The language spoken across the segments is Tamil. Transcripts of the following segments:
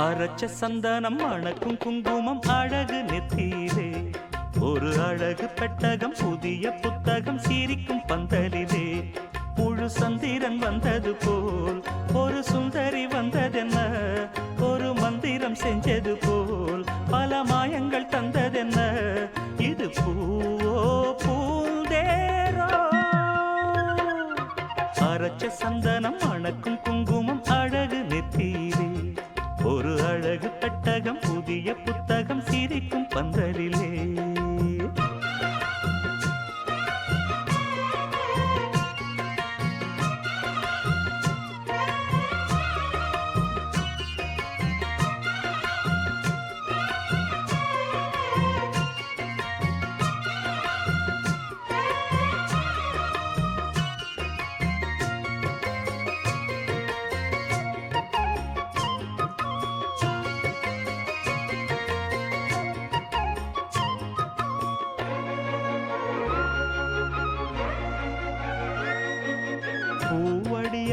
அரைச்ச சந்தனம் மணக்கும் குங்குமம் அழகு நெத்தியிலே ஒரு அழகு பெட்டகம் புதிய புத்தகம் சிரிக்கும் பந்தலிலே முழு சந்திரன் வந்தது போல் ஒரு சுந்தரி வந்ததென்ன ஒரு மந்திரம் செஞ்சது போல் பல மாயங்கள் தந்ததென்ன இது பூவோ பூந்தேரோ அரைச்ச சந்தனம் மணக்கும் குங்குமம் அழகு நெத்தியிலே ஒரு அழகு பெட்டகம் புதிய புத்தகம் சிரிக்கும் பந்தலிலே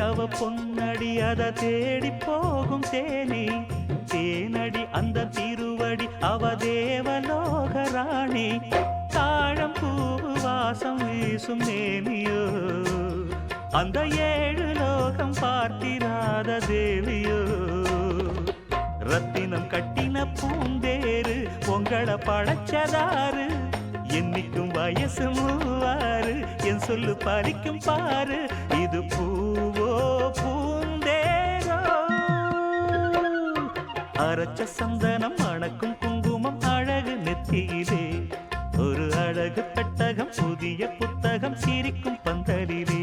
அவ பொன்னடி அத தேடி போகும் தேனி தேனடி அந்த திருவடி அவ தேவலோக ராணி தாழம் பூவு வாசம் வீசும் நேமியோ அந்த ஏழு லோகம் பார்த்திராத தேவியோ ரத்தினம் கட்டின பூந்தேரு உங்களை படைச்சதாரு என்னைக்கும் வயசு மூவாறு என் சொல்லு பறிக்கும் பாரு இது பூவோ பூந்தேரோ அரைச்ச சந்தனம் மணக்கும் குங்குமம் அழகு நெத்தியிலே ஒரு அழகு பெட்டகம் புதிய புத்தகம் சிரிக்கும் பந்தலிலே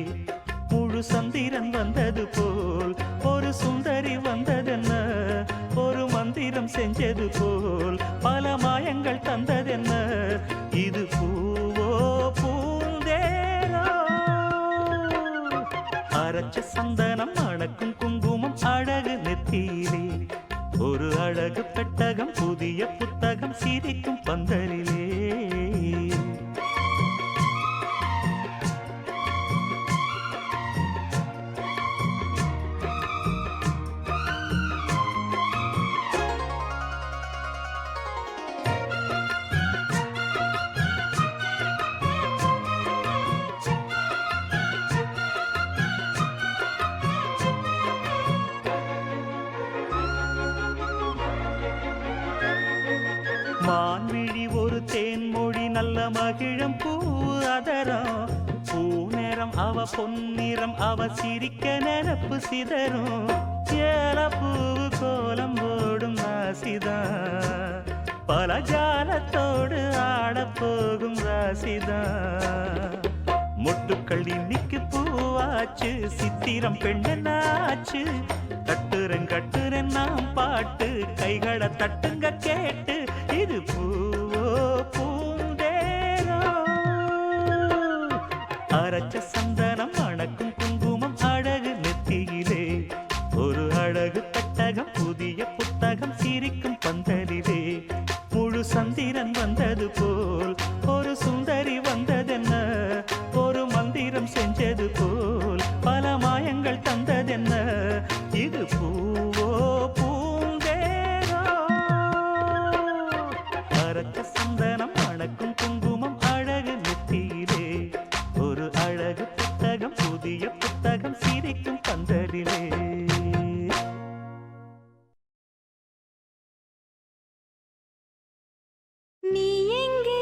முழு சந்திரன் வந்தது போல் ஒரு சுந்தரி வந்ததென்ன ஒரு மந்திரம் செஞ்சது போல் பல மாயங்கள் தந்ததென்ன இது பூவோ பூந்தேரோ அரைச்ச சந்தனம் மணக்கும் குங்குமம் அழகு நெத்தியிலே ஒரு அழகு பெட்டகம் புதிய புத்தகம் சிரிக்கும் பந்தலிலே மான்விழி ஒரு தேன்மொழி நல்ல மகிழம் பூ அதரம் பூநேரம் அவ பொன்னிறம் அவ சிரிக்க நினப்பு சிதறும் ஏல பூவு கோலம் போடும் ராசிதான் பல ஜாலத்தோடு ஆடப்போகும் ராசிதான் மொட்டுக்கள் இன்னைக்கு பூவாச்சு சித்திரம் பெண்ணாச்சு கட்டுறன் நாம் பாட்டு கைகளை தட்டுங்க கேட்டு இது பூவோ பூந்தேரோ அரைச்ச சந்தனம் மணக்கும் குங்குமம் அழகு நெத்தியிலே ஒரு அழகு பெட்டகம் புதிய புத்தகம் சிரிக்கும் பந்தலிலே முழு சந்திரன் வந்தது போல் ஒரு சுந்தரி வந்ததென்ன ஒரு மந்திரம் செஞ்சது போல் பல மாயங்கள் தந்ததென்ன இது பூவோ பூந்தேரோ அரைச்ச சந்தனம் மணக்கும் குங்குமம் அழகு நெத்தியிலே ஒரு அழகு புத்தகம் புதிய புத்தகம் சிரிக்கும் பந்தலிலே நீ எங்கே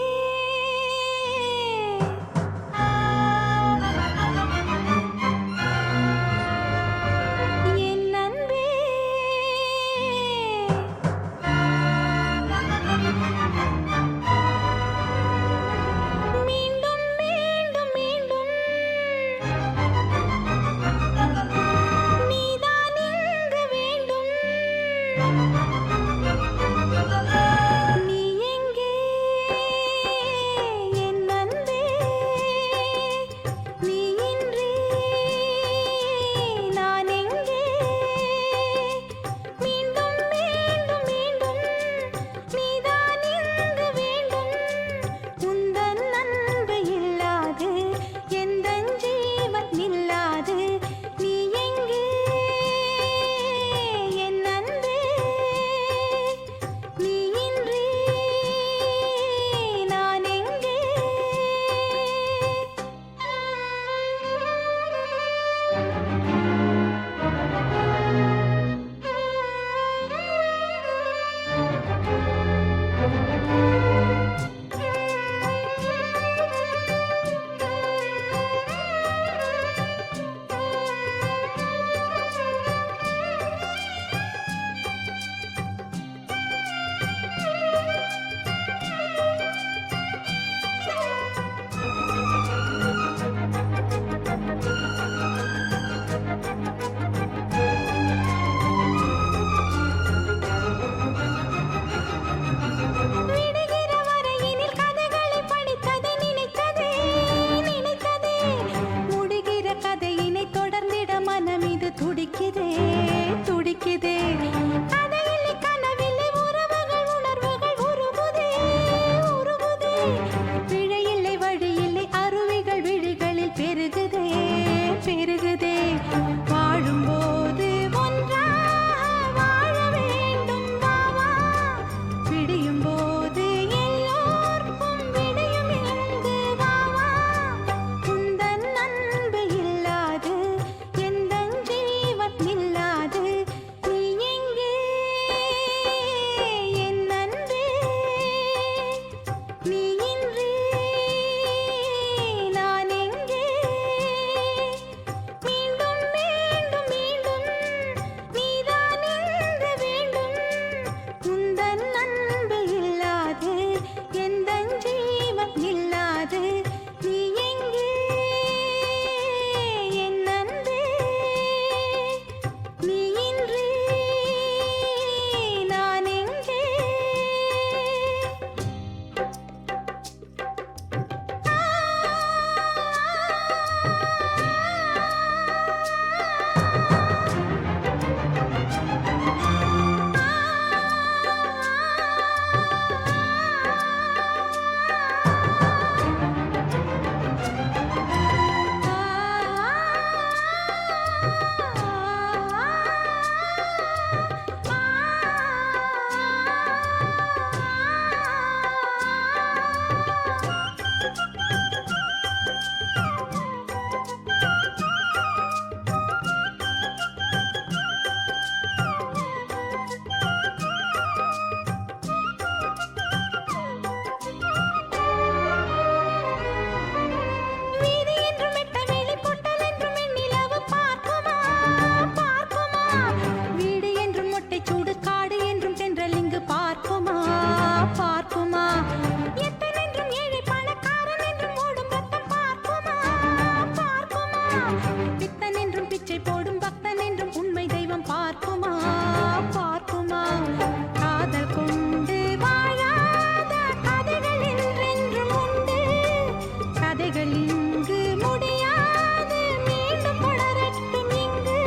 கதைகள் இங்கு முடியாது மீண்டும் தொடரட்டும் இங்கு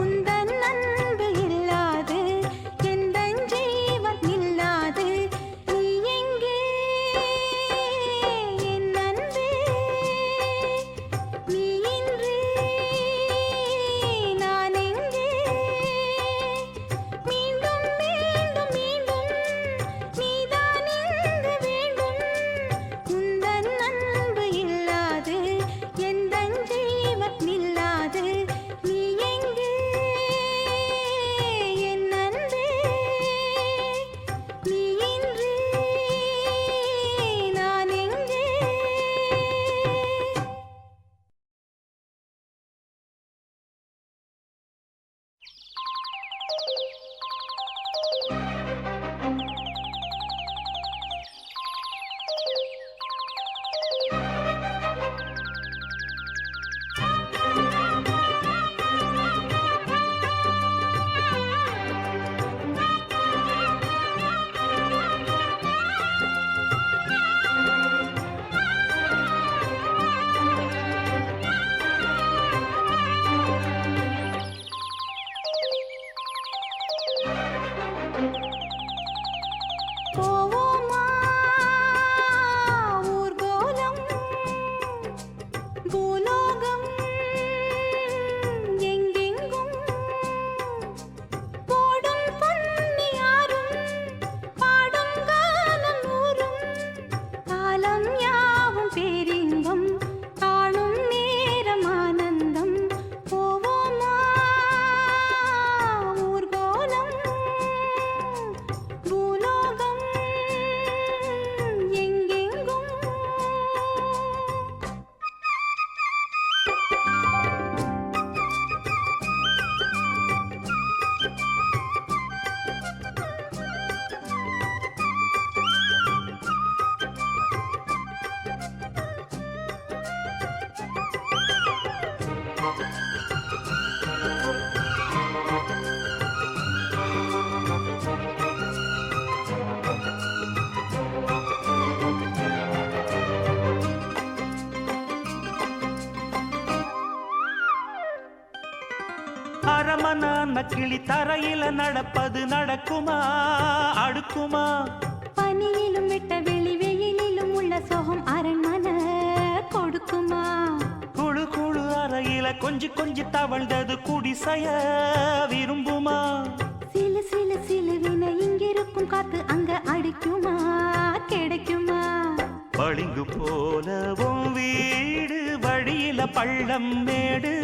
உந்தன் அன்பு இல்லாது எந்தன் ஜீவன் இல்லாது நீ எங்கே என் அன்பே நீ இன்றி நான் எங்கே மீண்டும் மீண்டும் மீண்டும் நீதான் இங்கு வேண்டும் உந்தன் அன்பு இல்லாது எந்தன் ஜீவன் இல்லாது நீ எங்கே என் அன்பே நீ இன்றி நான் எங்கே போவோமா ஊர்கோலம் பூலோகம் எங்கெங்கும் போடும் பொன்னியாரும் பாடும் காலம் ஊரும் காலம் யாவும் பேரின்பம் காணும் நேரம் ஆனந்தம் போவோமா ஊர்கோலம் பூலோகம் எங்கெங்கும் அரமனான கிளி தரையில நடப்பது நடக்குமா அடுக்குமா பனியிலும் விட்ட வெளி வெயிலிலும் உள்ள சோகம் அரண்மனை கொடுக்குமா குழு குழு அறையில கொஞ்சி கொஞ்சி தவழ்ந்தது குடிசைய விரும்புமா சிலு சிலு சிலுவின இங்கிருக்கும் காத்து அங்க அடிக்குமா கிடைக்குமா பளிங்கு போலவும் வீடு வழியில பள்ளம் மேடு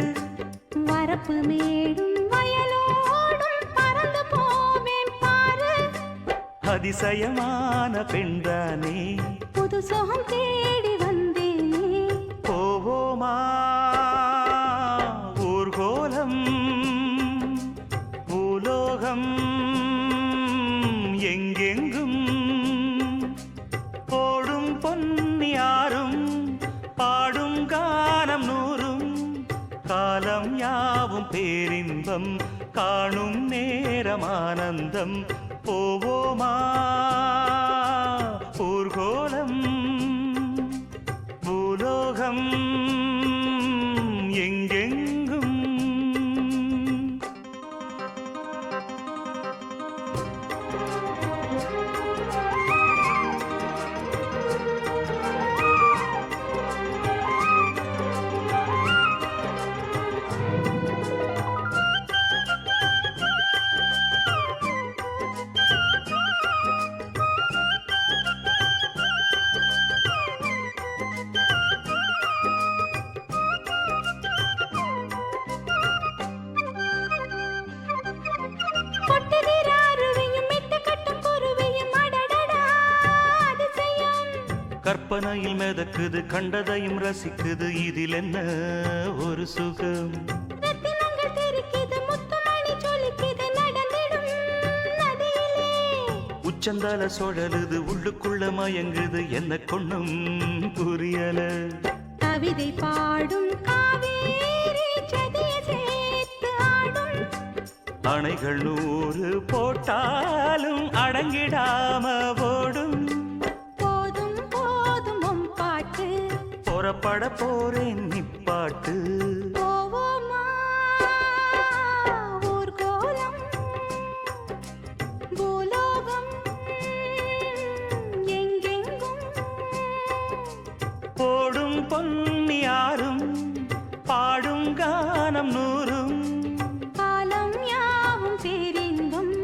வரப்பு மேடும் வயலோடும் பறந்து போவேன் பாரு அதிசயமான பெண்தானே புது சோகம் தேடி வந்தேனே போவோமா ஊர்கோலம் பூலோகம் எங்கெங்கும் போடும் பொன்னியாரும் பாடும் கானம் நூறும் காலம் யாவும் பேரின்பம் காணும் நேரம் ஆனந்தம் போவோமா ஊர்கோலம் பூலோகம் எங்கெங்கும் கொட்டுகிற அருவியும் மெட்டு கட்டும் குருவியும் அடடடா அதிசயம் கற்பனையில் மிதக்குது கண்டதையும் ரசிக்குது இதில் என்ன ஒரு சுகம் ரத்தினங்கள் தெரிக்குது முத்துமணி ஜொலிக்குது நடந்திடும் நதியிலே உச்சந்தால சுழலுது உள்ளுக்குள்ள மயங்குது என்ன கொண்ணும் புரியல கவிதை பாடும் காவேரி ஜதியை சேர்த்து ஆடும் அணைகள் 100 போட்டாலும் அடங்கிடாம ஓடும் போதும் போதும் உன் பாட்டு புறப்பட போறேன் நிப்பாட்டு. போவோமா ஊர்கோலம் பூலோகம் எங்கெங்கும் போடும் பொன்னியாரும் பாடும் கானம் நூறும் காலம் யாவும் பேரின்பம்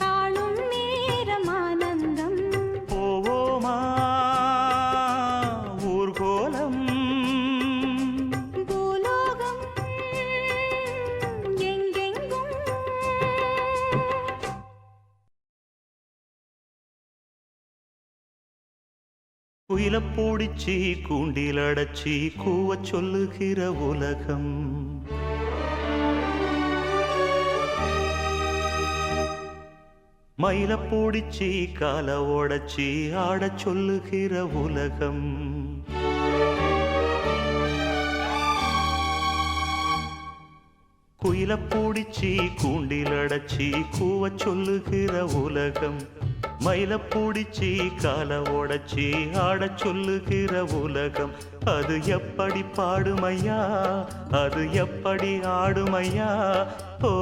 காணும் நேரம் ஆனந்தம். போவோமா ஊர்கோலம் பூலோகம் எங்கெங்கும் குயில பூடிச்சி கூண்டில் அடைச்சி கூவச் சொல்லுகிற உலகம். மயில பூடிச்சி கால ஓடச்சி ஆடச் சொல்லுகிற உலகம். குயில பூடிச்சி கூண்டில் அடைச்சி கூவச் சொல்லுகிற உலகம். மயில பூடிச்சி கால ஓடச்சி ஆடச் சொல்லுகிற உலகம். அது எப்படி பாடுமையா, அது எப்படி ஆடுமையா. ஓ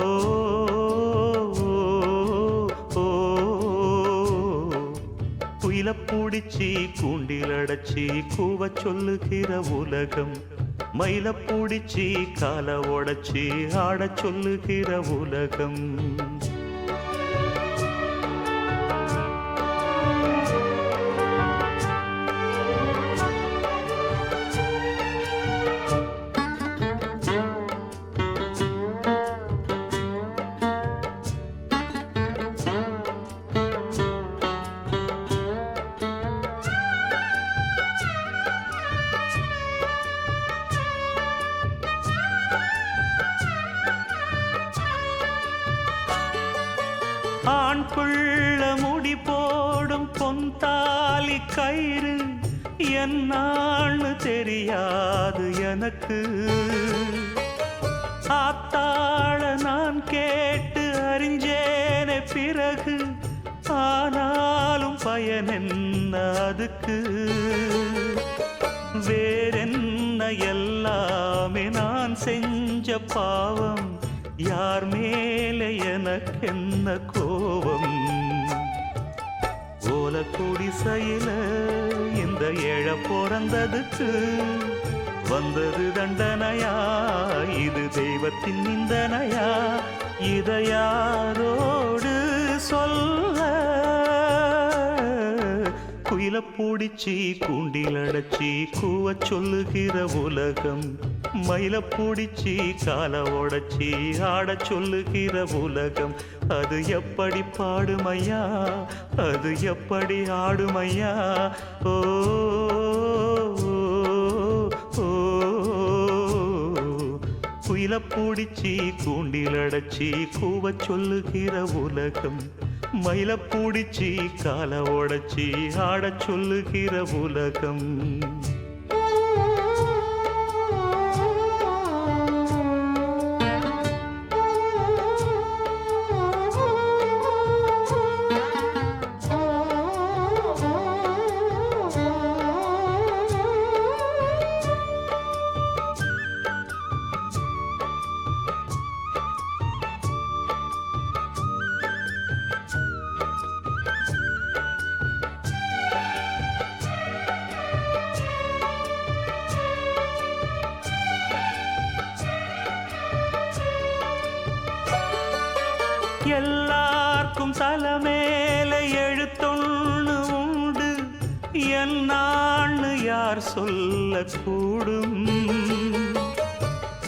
குயில பூடிச்சி கூண்டில் அடைச்சி கூவச் சொல்லுகிற உலகம். மயில பூடிச்சி கால ஓடச்சி ஆடச் சொல்லுகிற உலகம். ஆண் புள்ள முடி போடும் பொன்தாலி கயிறு என்னான்னு தெரியாது எனக்கு. ஆத்தாள நான் கேட்டு அறிஞ்சேனே பிறகு, ஆனாலும் பயன் என்ன அதுக்கு. வேறென்ன எல்லாமே நான் செஞ்ச பாவம், யார் மேலே எனக்கென்ன கோபம். ஓல குடிசையில இந்த ஏழ பிறந்ததுக்கு வந்தது தண்டனையா, இது தெய்வத்தின் நிந்தனையா. இதை யாரோடு சொல்ல. குயில பூடிச்சி கூண்டில் அடைச்சி கூவச் சொல்லுகிற உலகம். மயில பூடிச்சி கால ஓடச்சி ஆடச் சொல்லுகிற உலகம். அது எப்படி பாடுமையா, அது எப்படி ஆடுமையா. ஓ குயில பூடிச்சி கூண்டில் அடைச்சி கூவச் சொல்லுகிற உலகம். மயில பூடிச்சி கால ஓடச்சி ஆடச் சொல்லுகிற உலகம். எல்லார்க்கும் தலைமேல எழுத்தொன்னு உண்டு, என்னான்னு யார் சொல்லக்கூடும்.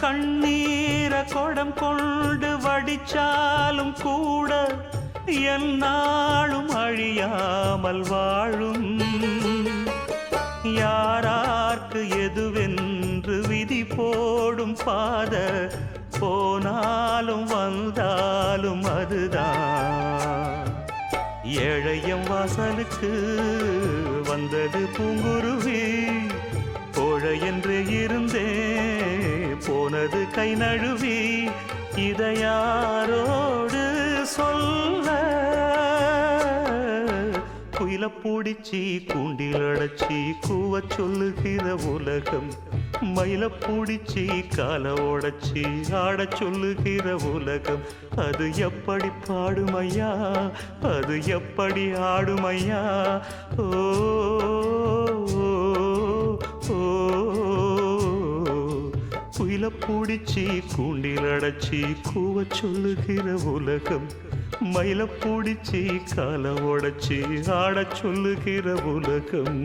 கண்ணீர கொடம் கொண்டு வடிச்சாலும் கூட என்னாலும் அழியாமல் வாழும். யாரார்க்கு எதுவென்று விதி போடும் பாத, போனாலும் வந்தாலும் அதுதான். ஏழையம் வாசலுக்கு வந்தது பூங்குருவி, கோழை என்று இருந்தே போனது கை நழுவி. இதை யாரோடு சொல்ல. குயில குயில பூடிச்சி கூண்டில் அடைச்சி கூவச் சொல்லுகிற உலகம், மயில பூடிச்சி கால உடைச்சி ஆடச் சொல்லுகிற உலகம். அது எப்படி பாடுமையா, அது எப்படி ஆடுமையா? ஓ ஓ, குயில பூடிச்சி கூண்டில் அடைச்சி கூவச் சொல்லுகிற உலகம், மயில பூடிச்சி கால உடைச்சி ஆடச் சொல்லுகிற உலகம்.